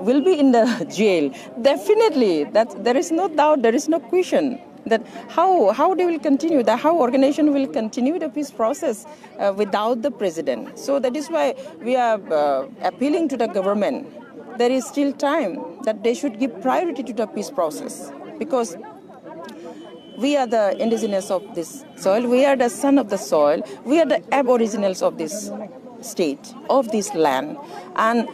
will be in the jail. Definitely, that there is no doubt, there is no question that how they will continue, that how organization will continue the peace process without the president. So that is why we are appealing to the government. There is still time that they should give priority to the peace process, because we are the indigenous of this soil, we are the son of the soil, we are the aboriginals of this state, of this land. And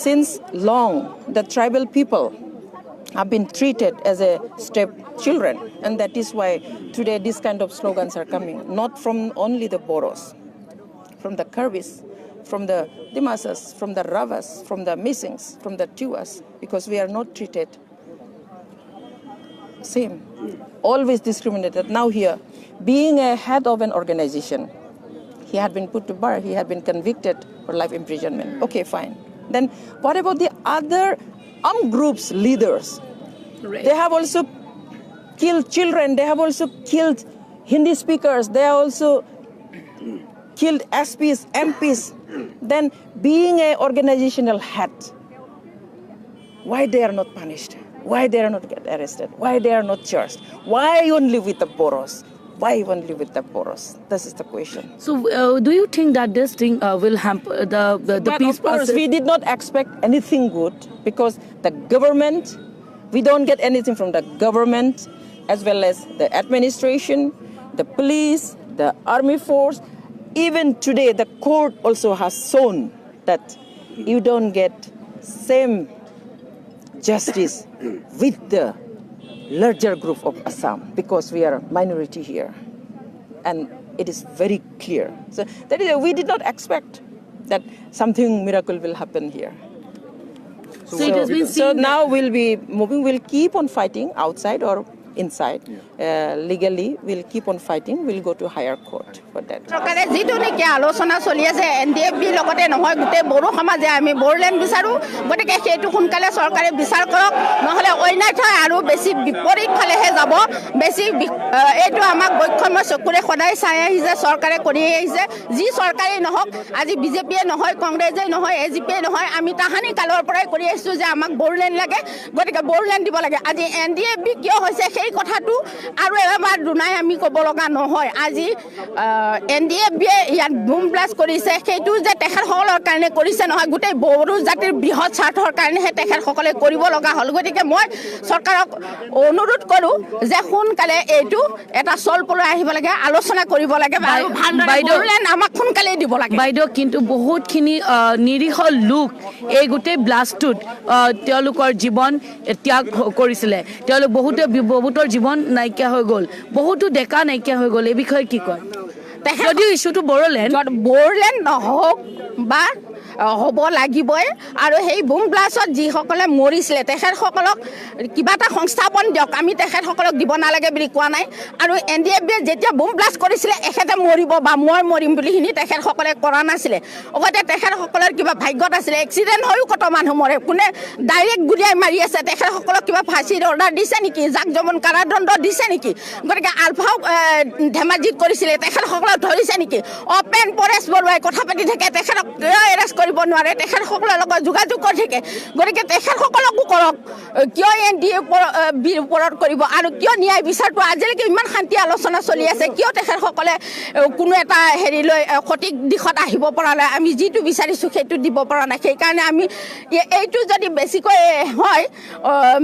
since long, the tribal people have been treated as a stepchildren, and that is why today these kind of slogans are coming, not from only the Boros, from the Kirbis, from the Dimasas, from the Ravas, from the Missings, from the Tiwas, because we are not treated same, always discriminated. Now here, being a head of an organization, he had been put to bar, he had been convicted for life imprisonment. Okay, fine. Then what about the other armed groups leaders? Right. They have also killed children, they have also killed Hindi speakers, they have also killed SPs, MPs. Then being an organizational head, why they are not punished? Why they are not get arrested? Why they are not charged? Why only with the Boros? Why only with the Boros? This is the question. So, do you think that this thing will hamper the peace process? We did not expect anything good, because the government, we don't get anything from the government, as well as the administration, the police, the army force. Even today, the court also has shown that you don't get same justice with the larger group of Assam, because we are a minority here, and it is very clear. So that is, we did not expect that something miracle will happen here. So now we'll be moving. We'll keep on fighting outside or inside. Legally, we'll keep on fighting. We'll go to higher court for that. Sokare jitu ni kya alosona choli ase NDFB logote nohoy gute boru samaje ami borland bisaru gotike hetu hunkale sarkare bisar korok nohole oina thai aru besi biporit phale he jabo besi etu amak boikhoma sokure khodai sai aise sarkare kori aise ji sarkare nohok aji BJP nohoy Congress nohoy AGP nohoy ami tahani kalor porai kori aisu je amak borland lage gotike borland dibo lage aji NDFB kyo hoise সেই কথাটো আৰু এবাৰ দুনাই আমি ক'ব লগা নহয় আজি NDFB ইয়াত বুম ব্লাষ্ট কৰিছে সেইটো যে তেখেতসকলৰ কাৰণে কৰিছে নহয় গোটেই বড়ো জাতিৰ বৃহৎ স্বাৰ্থৰ কাৰণেহে তেখেতসকলে কৰিব লগা হ'ল গতিকে মই চৰকাৰক অনুৰোধ কৰোঁ যে সোনকালে এইটো এটা চলপলৈ আহিব লাগে আলোচনা কৰিব লাগে আৰু ভালদৰে আমাক সোনকালে দিব লাগে বাইদেউ কিন্তু বহুতখিনি নিৰীহ লোক এই গোটেই ব্লাষ্টটোত তেওঁলোকৰ জীৱন ত্যাগ কৰিছিলে তেওঁলোক বহুতৰ জীৱন নাইকিয়া হৈ গ'ল বহুতো ডেকা নাইকিয়া হৈ গ'ল এই বিষয়ে কি কয় যদিও ইস্যুটো বড়োলেণ্ড নহওক বা হ'ব লাগিবই আৰু সেই বুম ব্লাষ্টত যিসকলে মৰিছিলে তেখেতসকলক কিবা এটা সংস্থাপন দিয়ক আমি তেখেতসকলক দিব নালাগে বুলি কোৱা নাই আৰু NDFB যেতিয়া বুম ব্লাষ্ট কৰিছিলে এখেতে মৰিব বা মই মৰিম বুলি হিনি তেখেতসকলে কৰা নাছিলে অগতে তেখেতসকলৰ কিবা ভাগ্যত আছিলে এক্সিডেণ্ট হৈও কত মানুহ মৰে কোনে ডাইৰেক্ট গুলিয়াই মাৰি আছে তেখেতসকলক কিবা ফাঁচিৰ অৰ্ডাৰ দিছে নেকি জাক জমন কাৰাদণ্ড দিছে নেকি গতিকে আলফাও ধেমাজিত কৰিছিলে তেখেতসকলক ধৰিছে নেকি অপেন পৰেশ বৰুৱাই কথা পাতি থাকে তেখেতক এৰেষ্ট কৰিব নোৱাৰে তেখেতসকলৰ লগত যোগাযোগ কৰি থাকে গতিকে তেখেতসকলকো কৰক কিয় NDFB ওপৰত কৰিব আৰু কিয় ন্যায় বিচাৰটো আজিলৈকে ইমান শান্তি আলোচনা চলি আছে কিয় তেখেতসকলে কোনো এটা হেৰিলৈ সঠিক দিশত আহিব পৰা নাই আমি যিটো বিচাৰিছোঁ সেইটো দিব পৰা নাই সেইকাৰণে আমি এইটো যদি বেছিকৈ হয়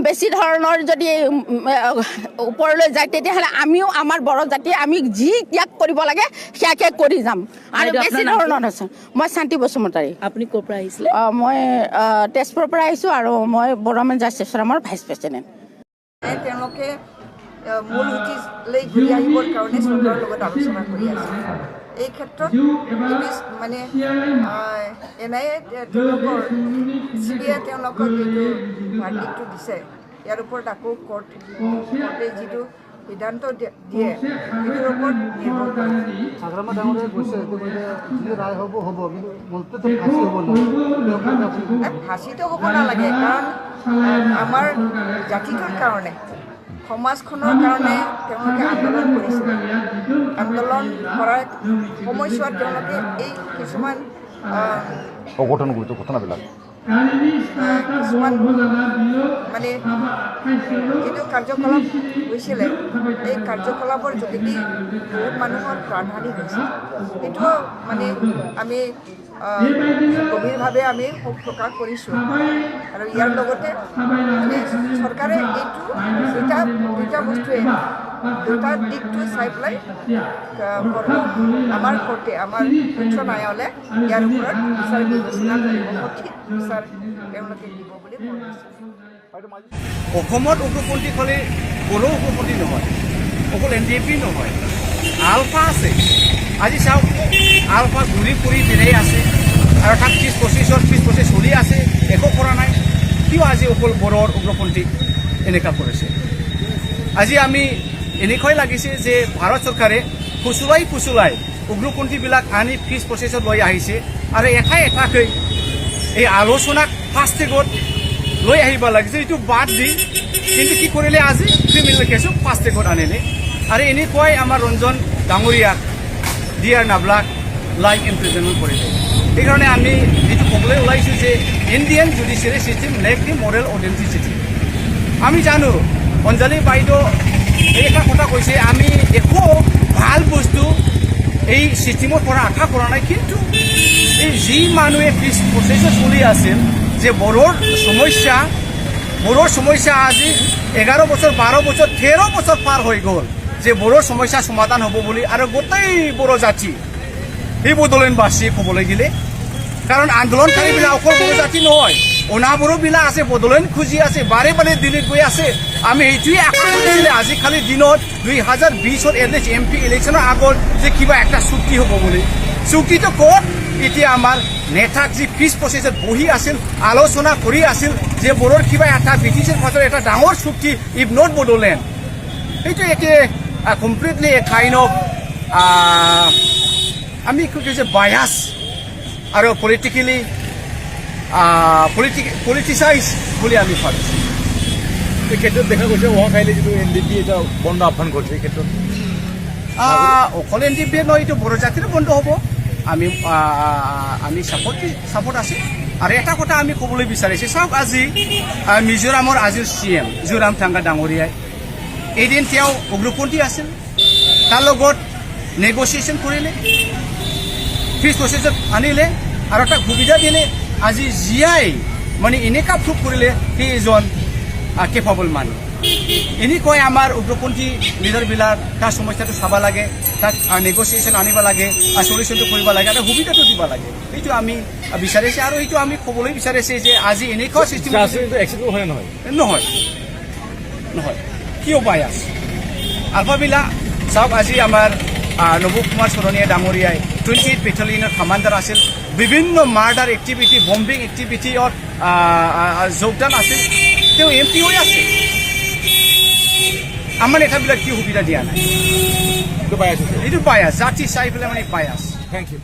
বেছি ধৰণৰ যদি ওপৰলৈ যায় তেতিয়াহ'লে আমিও আমাৰ বড়ো জাতি আমি যি ত্যাগ কৰিব লাগে সেয়াকে কৰি যাম আৰু বেছি ধৰণৰ আছে মই শান্তি বসুমতাৰী আপুনি ক'ৰ পৰা আহিছিলে মই তেজপুৰৰ পৰা আহিছোঁ আৰু মই বড়োমেন জাষ্টিছ ফৰামৰ ভাইচ প্ৰেচিডেণ্ট তেওঁলোকে মূল সুঁতিলৈ ঘূৰি আহিবৰ কাৰণে চৰকাৰৰ লগত আলোচনা কৰি আছে এই ক্ষেত্ৰত মানে NIA তেওঁলোকৰ CBI তেওঁলোকক যিটো ভাৰ্ডিক্টটো দিছে ইয়াৰ ওপৰত আকৌ কোৰ্টে যিটো সিদ্ধান্ত দিয়ে সেইটোৰ ওপৰত নিৰ্ভৰ কৰে সাগৰামা ডাঙৰে কৈছে যি ৰায় হ'ব কিন্তু মূলতে ফাঁচি হ'ব নালাগে ফাঁচিটো হ'ব নালাগে কাৰণ আমাৰ জাতিটোৰ কাৰণে সমাজখনৰ কাৰণে তেওঁলোকে আন্দোলন কৰিছে আন্দোলন কৰাৰ সময়ছোৱাত তেওঁলোকে এই কিছুমান অঘটনবিলাক কিছুমান মানে যিটো কাৰ্যকলাপ হৈছিলে এই কাৰ্যকলাপৰ যোগেদি বহুত মানুহৰ প্ৰাণহানি হৈছে এইটো মানে আমি গভীৰভাৱে আমি শোক প্ৰকাশ কৰিছোঁ আৰু ইয়াৰ লগতে মানে চৰকাৰে এইটো দুটা বস্তুৱে দুটা দিশটো চাই পেলাই আমাৰ কোৰ্টে আমাৰ উচ্চ ন্যায়ালয়ে ইয়াৰ ওপৰত বিচাৰ বিবেচনা কৰিব সঠিক বিচাৰ তেওঁলোকে দিব বুলি মই ভাবিছোঁ। অসমত উগ্ৰপন্থী হ'লে কোনো উগ্ৰপন্থী নহয়, অকল NDP নহয়, আলফা আছে। আজি চাওক আলফা ঘূৰি ফুৰি তেনেই আছে আৰু তাত 20-25 চলি আছে, একো কৰা নাই। কিয় আজি অকল বড়োৰ উগ্ৰপন্থী এনেকুৱা কৰিছে? আজি আমি এনেকুৱাই লাগিছে যে ভাৰত চৰকাৰে ফুচুলাই উগ্ৰপন্থীবিলাক আনি পিছ প্ৰচেছত লৈ আহিছে আৰু এটাকৈ এই আলোচনাক ফাৰ্ষ্ট ষ্টেগত লৈ আহিব লাগিছে। এইটো বাদ দি কিন্তু কি কৰিলে আজি ক্ৰিমিনেল কেছো ফাৰ্ষ্ট ষ্টেগত আনিলে আৰু এনেকুৱাই আমাৰ ৰঞ্জন ডাঙৰীয়াক ডিয়াৰ নাবলাক লাইফ ইমপ্ৰিজনমেণ্ট কৰিলে। সেইকাৰণে আমি যিটো ক'বলৈ ওলাইছোঁ যে ইণ্ডিয়ান জুডিচিয়াৰী ছিষ্টেম লেক দি মৰেল অথেণ্টিচিটি। আমি জানো অঞ্জলি বাইদেউ এটা কথা কৈছে, আমি একো ভাল বস্তু এই ছিষ্টেমৰ পৰা আশা কৰা নাই, কিন্তু এই যি মানুহে পিছ প্ৰচেছত চলি আছিল যে বড়োৰ সমস্যা আজি 11 বছৰ 12 বছৰ 13 বছৰ পাৰ হৈ গ'ল যে বড়োৰ সমস্যা সমাধান হ'ব বুলি, আৰু গোটেই বড়ো জাতি এই বড়োলেণ্ডবাসী ক'বলৈ গ'লে, কাৰণ আন্দোলনকাৰীবিলাক অকল বড়ো জাতি নহয়, অনাবড়োবিলাক আছে, বড়োলেণ্ড খুজি আছে, বাৰে দিল্লীত গৈ আছে। আমি এইটোৱে আশা কৰিছিলোঁ আজিকালি দিনত 2020 এটলিষ্ট MP ইলেকশ্যনৰ আগত যে কিবা এটা চুক্তি হ'ব বুলি। চুক্তিটো ক'ত? এতিয়া আমাৰ নেতাক যি পিছ প্ৰচেছত বহি আছিল, আলোচনা কৰি আছিল যে বড়োৰ কিবা এটা ব্ৰিটিছৰ পাছত এটা ডাঙৰ চুক্তি, ইফ নট বড়োলেণ্ড। সেইটো এতিয়া কমপ্লিটলি এ কাইণ্ড অফ আমি কি কৈছে বায়াছ আৰু পলিটিচাইজ বুলি আমি ভাবিছোঁ। এই ক্ষেত্ৰত দেখা গৈছে অহাকাইলৈ যিটো NDP এটা বন্ধ আহ্বান কৰিছে, এই ক্ষেত্ৰত অকল NDP নহয়, এইটো বড়ো জাতিৰো বন্ধ হ'ব। আমি ছাপোৰ্ট আছে। আৰু এটা কথা আমি ক'বলৈ বিচাৰিছোঁ, চাওক আজি মিজোৰামৰ আজিৰ CM জোৰামথাংগা ডাঙৰীয়াই এদিন তেওঁ উগ্ৰপন্থী আছিল, তাৰ লগত নেগচিয়েশ্যন কৰিলে, পিছ প্ৰচেছত আনিলে আৰু তাক সুবিধা দিলে। আজি জীয়াই মানে এনেকুৱা প্ৰুভ কৰিলে সি এজন কেপাবল মানুহ। এনেকৈ আমাৰ উগ্ৰপন্থী লিডাৰবিলাক তাৰ সমস্যাটো চাব লাগে, তাক নেগচিয়েশ্যন আনিব লাগে, চলিউশ্যনটো কৰিব লাগে আৰু সুবিধাটো দিব লাগে। সেইটো আমি বিচাৰিছোঁ আৰু সেইটো আমি ক'বলৈ বিচাৰিছোঁ যে আজি এনেকুৱা চিষ্টেম নহয় কিয় বায়াছ আলফাবিলাক। চাওক আজি আমাৰ নৱ কুমাৰ চৰণীয়া ডাঙৰীয়াই 28 বেটেলিয়নৰ কামাণ্ডাৰ আছিল, বিভিন্ন মাৰ্ডাৰ এক্টিভিটি, বম্বিং এক্টিভিটিত যোগদান আছিল, তেওঁ MP হৈ আছে। আমাৰ নেতাবিলাক কি সুবিধা দিয়া নাই? এইটো বায়াছ, জাতি চাই পেলাই মানে বায়াছ। Thank U.